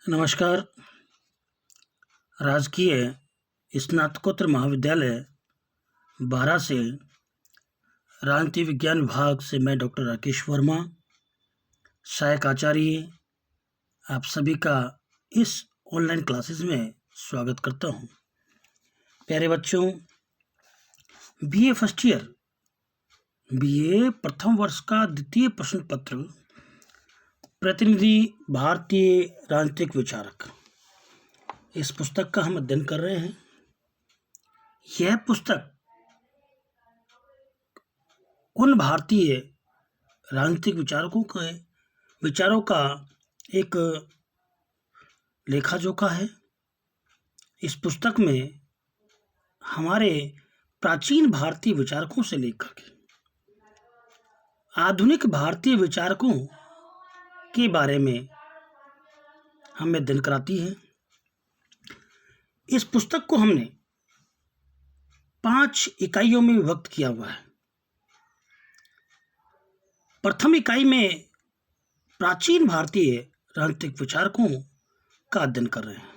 नमस्कार। राजकीय स्नातकोत्तर महाविद्यालय बारा से राजनीति विज्ञान विभाग से मैं डॉक्टर राकेश वर्मा, सहायक आचार्य, आप सभी का इस ऑनलाइन क्लासेस में स्वागत करता हूं। प्यारे बच्चों, बीए फर्स्ट ईयर, बीए प्रथम वर्ष का द्वितीय प्रश्न पत्र, प्रतिनिधि भारतीय राजनीतिक विचारक, इस पुस्तक का हम अध्ययन कर रहे हैं। यह पुस्तक उन भारतीय राजनीतिक विचारकों के विचारों का एक लेखा जोखा है। इस पुस्तक में हमारे प्राचीन भारतीय विचारकों से लेकर के आधुनिक भारतीय विचारकों के बारे में हमें अध्ययन कराती है। इस पुस्तक को हमने 5 इकाइयों में विभक्त किया हुआ है। प्रथम इकाई में प्राचीन भारतीय राजनीतिक विचारकों का अध्ययन कर रहे हैं।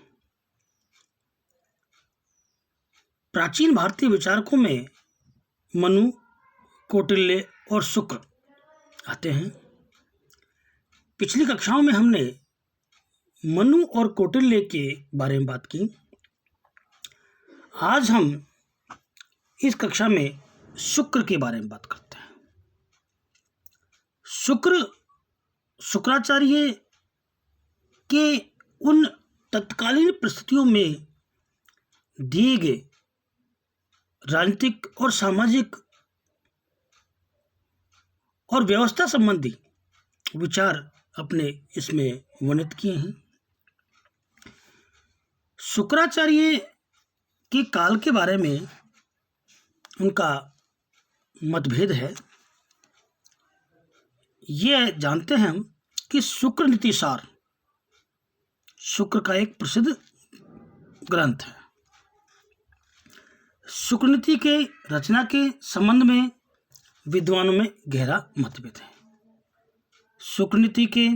प्राचीन भारतीय विचारकों में मनु, कौटिल्य और शुक्र आते हैं। पिछली कक्षाओं में हमने मनु और कौटिल्य के बारे में बात की। आज हम इस कक्षा में शुक्र के बारे में बात करते हैं। शुक्राचार्य के उन तत्कालीन परिस्थितियों में दिए गए राजनीतिक और सामाजिक और व्यवस्था संबंधी विचार अपने इसमें वर्णित किए हैं। शुक्राचार्य के काल के बारे में उनका मतभेद है। यह जानते हैं हम कि शुक्र नीतिसार शुक्र का एक प्रसिद्ध ग्रंथ है। शुक्र नीति के रचना के संबंध में विद्वानों में गहरा मतभेद है। शुक्र नीति के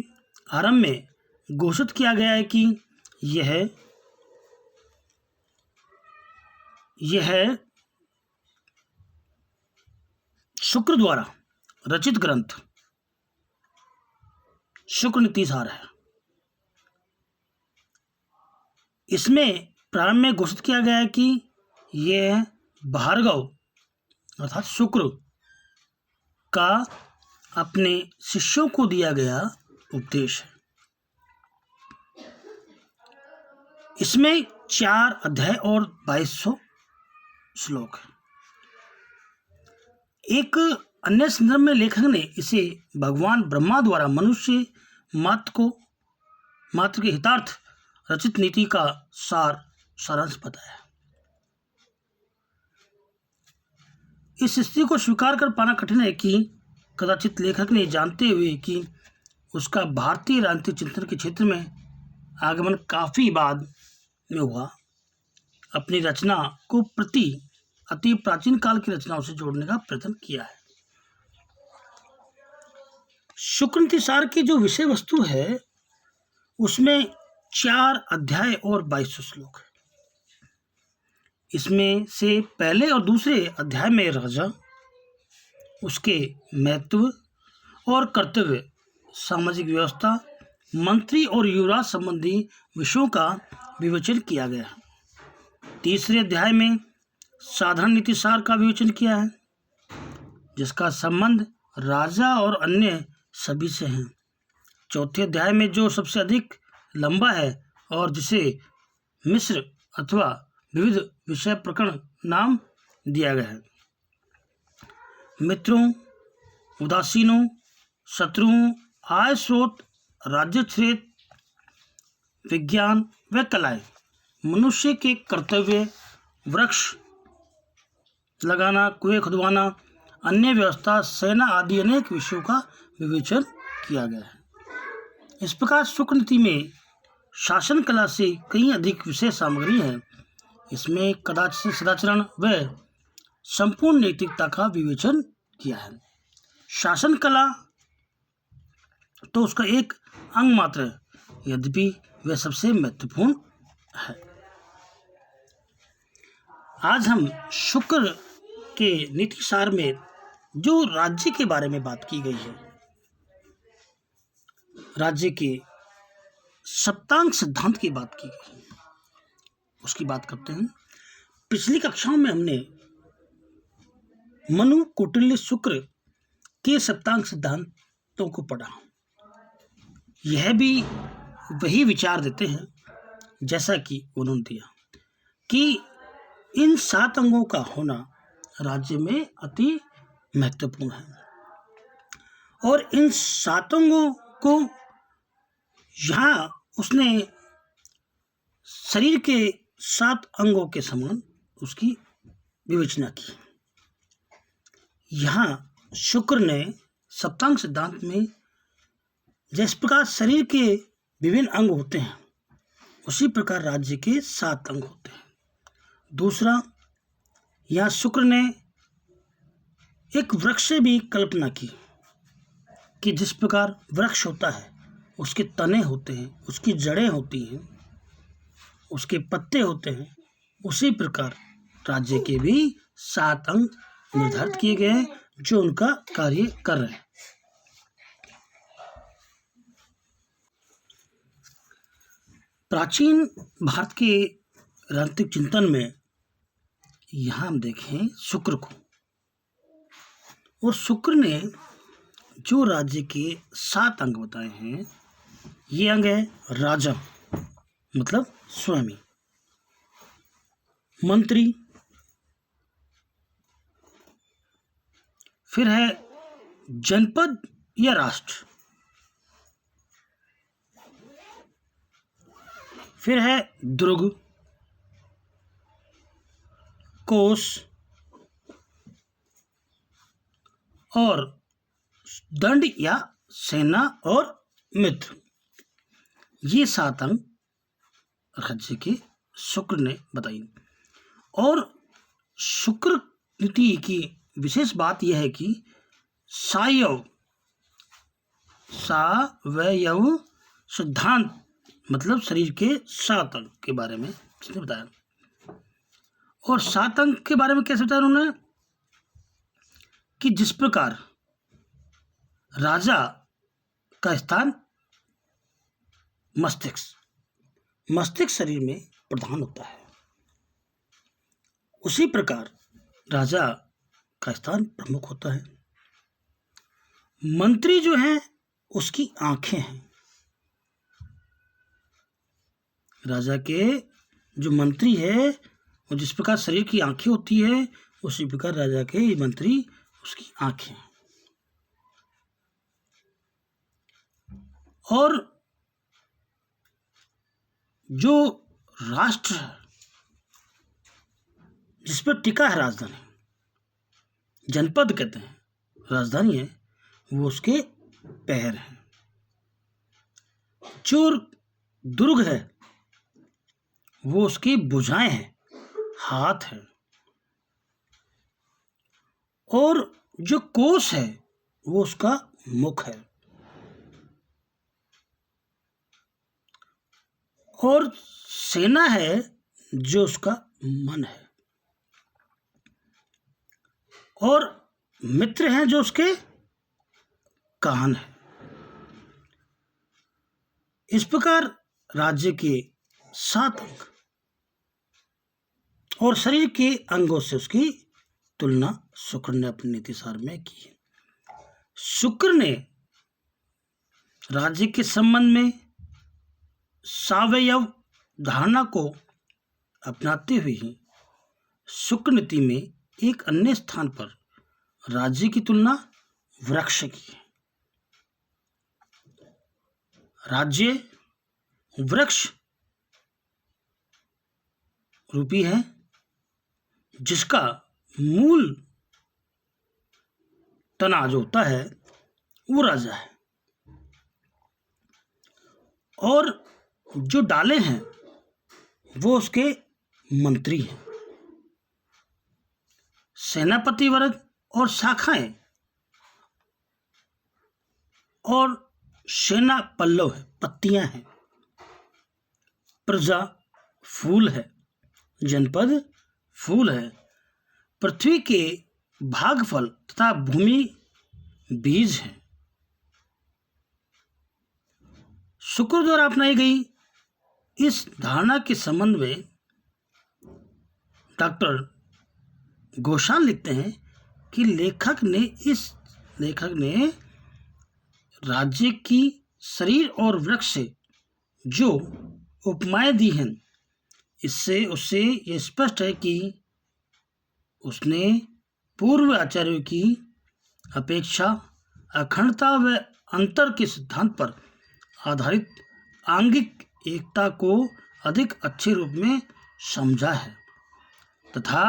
आरंभ में घोषित किया गया है कि यह शुक्र द्वारा रचित ग्रंथ शुक्र नीतिसार है। इसमें प्रारंभ में घोषित किया गया है कि यह भार्गव अर्थात शुक्र का अपने शिष्यों को दिया गया उपदेश है। इसमें 4 अध्याय और 2200 श्लोक है। एक अन्य संदर्भ में लेखक ने इसे भगवान ब्रह्मा द्वारा मनुष्य मात्र के हितार्थ रचित नीति का सारांश बताया। इस स्थिति को स्वीकार कर पाना कठिन है कि कदाचित लेखक ने जानते हुए कि उसका भारतीय राजनीतिक चिंतन के क्षेत्र में आगमन काफी बाद में हुआ, अपनी रचना को अति प्राचीन काल की रचनाओं से जोड़ने का प्रयत्न किया है। शुक्र नीतिसार की जो विषय वस्तु है उसमें 4 अध्याय और 2200 श्लोक है। इसमें से पहले और दूसरे अध्याय में राजा, उसके महत्व और कर्तव्य, सामाजिक व्यवस्था, मंत्री और युवराज संबंधी विषयों का विवेचन किया गया है। तीसरे अध्याय में साधारण नीतिसार का विवेचन किया है, जिसका संबंध राजा और अन्य सभी से है। चौथे अध्याय में जो सबसे अधिक लंबा है और जिसे मिश्र अथवा विविध विषय प्रकरण नाम दिया गया है। मित्रों, उदासीनों, शत्रुओं, आय स्रोत, राज्य क्षेत्र, विज्ञान व कलाएं, मनुष्य के कर्तव्य, वृक्ष लगाना, कुएं खुदवाना, अन्य व्यवस्था, सेना आदि अनेक विषयों का विवेचन किया गया है। इस प्रकार शुक्र नीति में शासन कला से कई अधिक विषय सामग्री है। इसमें कदाचित सदाचरण व संपूर्ण नैतिकता का विवेचन किया है। शासन कला तो उसका एक अंग मात्र है, यद्यपि वह सबसे महत्वपूर्ण है। आज हम शुक्र के नीति सार में जो राज्य के बारे में बात की गई है, राज्य के सप्तांग सिद्धांत की बात की गई है, उसकी बात करते हैं। पिछली कक्षाओं में हमने मनु कौटिल्य शुक्र के सप्तांग सिद्धांतों को पढ़ा। यह भी वही विचार देते हैं जैसा कि उन्होंने दिया कि इन 7 अंगों का होना राज्य में अति महत्वपूर्ण है, और इन 7 अंगों को यहाँ उसने शरीर के 7 अंगों के समान उसकी विवेचना की। यहाँ शुक्र ने सप्तांग सिद्धांत में जिस प्रकार शरीर के विभिन्न अंग होते हैं, उसी प्रकार राज्य के 7 अंग होते हैं। दूसरा, यहाँ शुक्र ने एक वृक्ष से भी कल्पना की कि जिस प्रकार वृक्ष होता है, उसके तने होते हैं, उसकी जड़ें होती हैं, उसके पत्ते होते हैं, उसी प्रकार राज्य के भी 7 अंग निर्धारित किए गए हैं जो उनका कार्य कर रहे हैं। प्राचीन भारत के राजनीतिक चिंतन में यहाँ हम देखें शुक्र को, और शुक्र ने जो राज्य के 7 अंग बताए हैं, ये अंग है राजा मतलब स्वामी, मंत्री, फिर है जनपद या राष्ट्र, फिर है दुर्ग, कोष और दंड या सेना और मित्र। ये 7 अंग राज्य के शुक्र ने बताई। और शुक्र नीति की विशेष बात यह है कि सावयव सिद्धांत मतलब शरीर के 7 अंग के बारे में इसने बताया। और 7 अंग के बारे में कैसे बताया उन्होंने कि जिस प्रकार राजा का स्थान मस्तिष्क शरीर में प्रधान होता है, उसी प्रकार राजा का स्थान प्रमुख होता है। मंत्री जो है उसकी आंखें हैं। राजा के जो मंत्री है, और जिस प्रकार शरीर की आंखें होती है, उसी प्रकार राजा के मंत्री उसकी आंखें हैं। और जो राष्ट्र है जिस पर टिका है राजधानी, जनपद कहते हैं, राजधानी है, वो उसके पैर हैं। जो दुर्ग है वो उसकी भुजाएं हैं, हाथ है। और जो कोष है वो उसका मुख है। और सेना है जो उसका मन है। और मित्र हैं जो उसके कान है। इस प्रकार राज्य के 7 अंग और शरीर के अंगों से उसकी तुलना शुक्र ने अपने नीतिसार में की है। शुक्र ने राज्य के संबंध में सावयव धारणा को अपनाते हुए ही शुक्र नीति में एक अन्य स्थान पर राज्य की तुलना वृक्ष की है। राज्य वृक्ष रूपी है जिसका मूल तना जो होता है वो राजा है, और जो डाले हैं वो उसके मंत्री हैं। सेनापति वर्ग और शाखाएं और सेना पल्लव है, पत्तियां हैं। प्रजा फूल है, जनपद फूल है, पृथ्वी के भागफल तथा भूमि बीज है। शुक्र द्वारा अपनाई गई इस धारणा के संबंध में डॉक्टर घोषाल लिखते हैं कि लेखक ने राज्य की शरीर और वृक्ष से जो उपमाएं दी हैं, इससे उससे ये स्पष्ट है कि उसने पूर्व आचार्यों की अपेक्षा अखंडता व अंतर के सिद्धांत पर आधारित आंगिक एकता को अधिक अच्छे रूप में समझा है तथा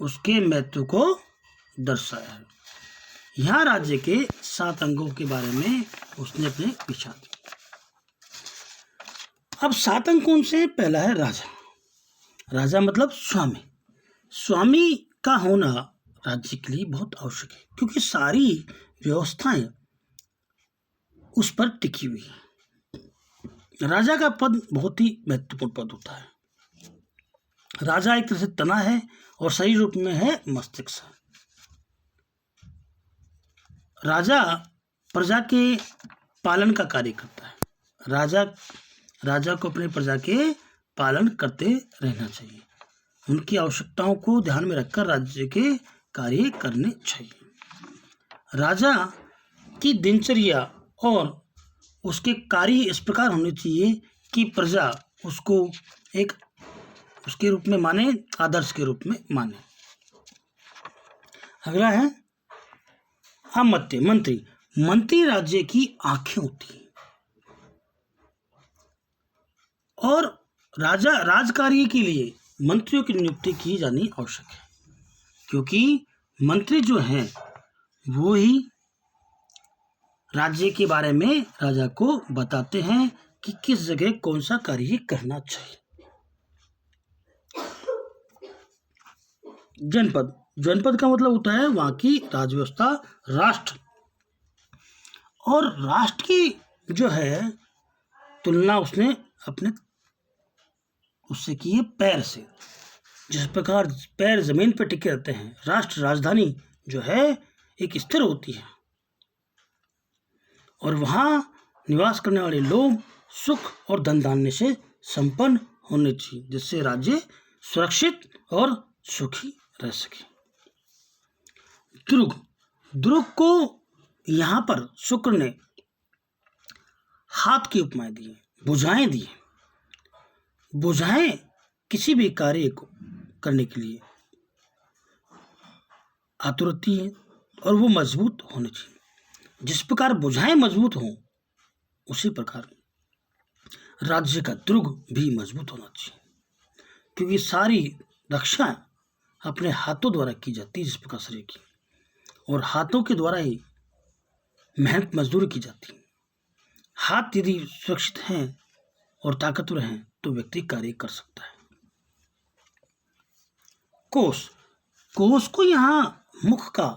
उसके महत्व को दर्शाया है। यहाँ राज्य के 7 अंगों के बारे में उसने अपने विचार दिए। अब 7 अंग कौन से? पहला है राजा। राजा मतलब स्वामी। स्वामी का होना राज्य के लिए बहुत आवश्यक है, क्योंकि सारी व्यवस्थाएं उस पर टिकी हुई है। राजा का पद बहुत ही महत्वपूर्ण पद होता है। राजा एक तरह से तना है और सही रूप में है मस्तिष्क। राजा प्रजा के पालन का कार्य करता है। राजा को अपनी प्रजा के पालन करते रहना चाहिए। उनकी आवश्यकताओं को ध्यान में रखकर राज्य के कार्य करने चाहिए। राजा की दिनचर्या और उसके कार्य इस प्रकार होने चाहिए कि प्रजा उसको एक उसके रूप में माने, आदर्श के रूप में माने। अगला है अमात्य, मंत्री। मंत्री राज्य की आंखें होती हैं और राजकार्य के लिए मंत्रियों की नियुक्ति की जानी आवश्यक है, क्योंकि मंत्री जो हैं वो ही राज्य के बारे में राजा को बताते हैं कि किस जगह कौन सा कार्य करना चाहिए। जनपद का मतलब होता है वहां की राज व्यवस्था, राष्ट्र। और राष्ट्र की जो है तुलना उसने अपने उससे की है पैर से। जिस प्रकार पैर जमीन पर टिके रहते हैं, राष्ट्र राजधानी जो है एक स्थिर होती है और वहां निवास करने वाले लोग सुख और धन धान्य से संपन्न होने चाहिए, जिससे राज्य सुरक्षित और सुखी रह सके। दुर्ग को यहाँ पर शुक्र ने हाथ की उपमाएं दी, बुझाएं दी। बुझाएं किसी भी कार्य को करने के लिए आतुर होती है और वो मजबूत होनी चाहिए। जिस प्रकार बुझाएं मजबूत हों, उसी प्रकार राज्य का दुर्ग भी मजबूत होना चाहिए, क्योंकि सारी रक्षा अपने हाथों द्वारा की जाती है, जिस प्रकार शरीर की, और हाथों के द्वारा ही मेहनत मजदूरी की जाती है। हाथ यदि सुरक्षित हैं और ताकतवर हैं तो व्यक्ति कार्य कर सकता है। कोष को यहाँ मुख का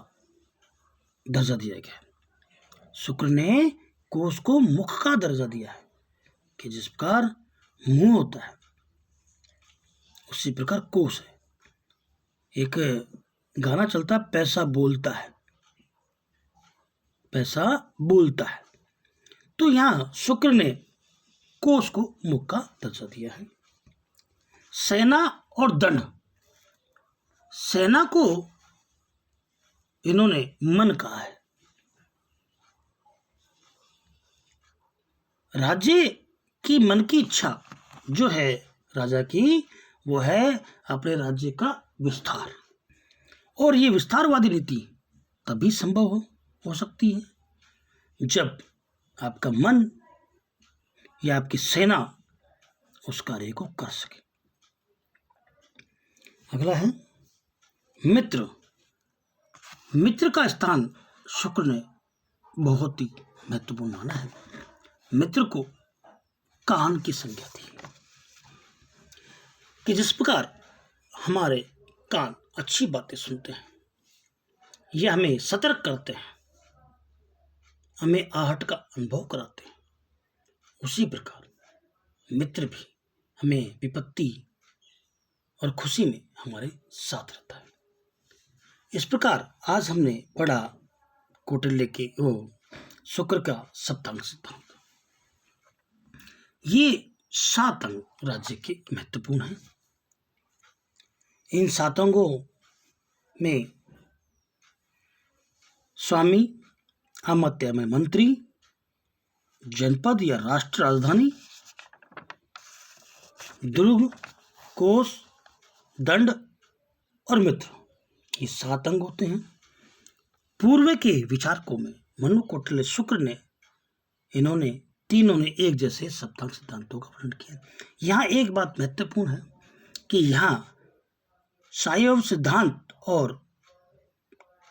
दर्जा दिया गया है। शुक्र ने कोष को मुख का दर्जा दिया है कि जिस प्रकार मुंह होता है उसी प्रकार कोष है। एक गाना चलता है, पैसा बोलता है, पैसा बोलता है। तो यहाँ शुक्र ने कोष को मुख का दर्जा दिया है। सेना और दंड। सेना को इन्होंने मन कहा है। राज्य की मन की इच्छा जो है राजा की, वो है अपने राज्य का विस्तार, और ये विस्तारवादी नीति तभी संभव हो सकती है जब आपका मन या आपकी सेना उस कार्य को कर सके। अगला है मित्र। मित्र का स्थान शुक्र ने बहुत ही महत्वपूर्ण माना है। मित्र को कान की संज्ञा दी कि जिस प्रकार हमारे कान अच्छी बातें सुनते हैं, यह हमें सतर्क करते हैं, हमें आहट का अनुभव कराते हैं, उसी प्रकार मित्र भी हमें विपत्ति और खुशी में हमारे साथ रहता है। इस प्रकार आज हमने पढ़ा कौटिल्य के वो शुक्र का सप्तांग सिद्धांत। ये 7 अंग राज्य के महत्वपूर्ण हैं। इन 7 अंगों में स्वामी, अमात्य में मंत्री, जनपद या राष्ट्र राजधानी, दुर्ग, कोष, दंड और मित्र, ये 7 अंग होते हैं। पूर्व के विचारकों में मनु, कौटिल्य, शुक्र ने इन्होंने तीनों ने एक जैसे सप्तांग सिद्धांतों का वर्णन किया। यहाँ एक बात महत्वपूर्ण है कि यहाँ साइव सिद्धांत और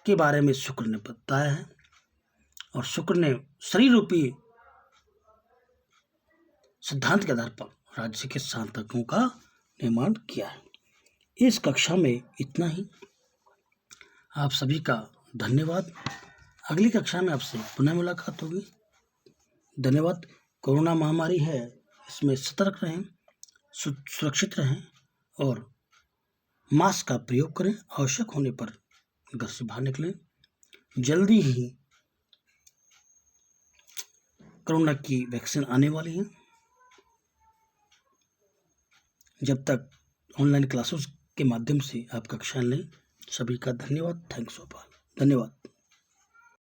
के बारे में शुक्र ने बताया है और शुक्र ने शरीर रूपी सिद्धांत के आधार पर राज्य के 7 अंगों का निर्माण किया है। इस कक्षा में इतना ही। आप सभी का धन्यवाद। अगली कक्षा में आपसे पुनः मुलाकात होगी। धन्यवाद। कोरोना महामारी है, इसमें सतर्क रहें, सुरक्षित रहें और मास्क का प्रयोग करें। आवश्यक होने पर घर से बाहर निकलें। जल्दी ही कोरोना की वैक्सीन आने वाली है। जब तक ऑनलाइन क्लासेस के माध्यम से आप कक्षाएं लें। सभी का धन्यवाद। Thanks for all. धन्यवाद।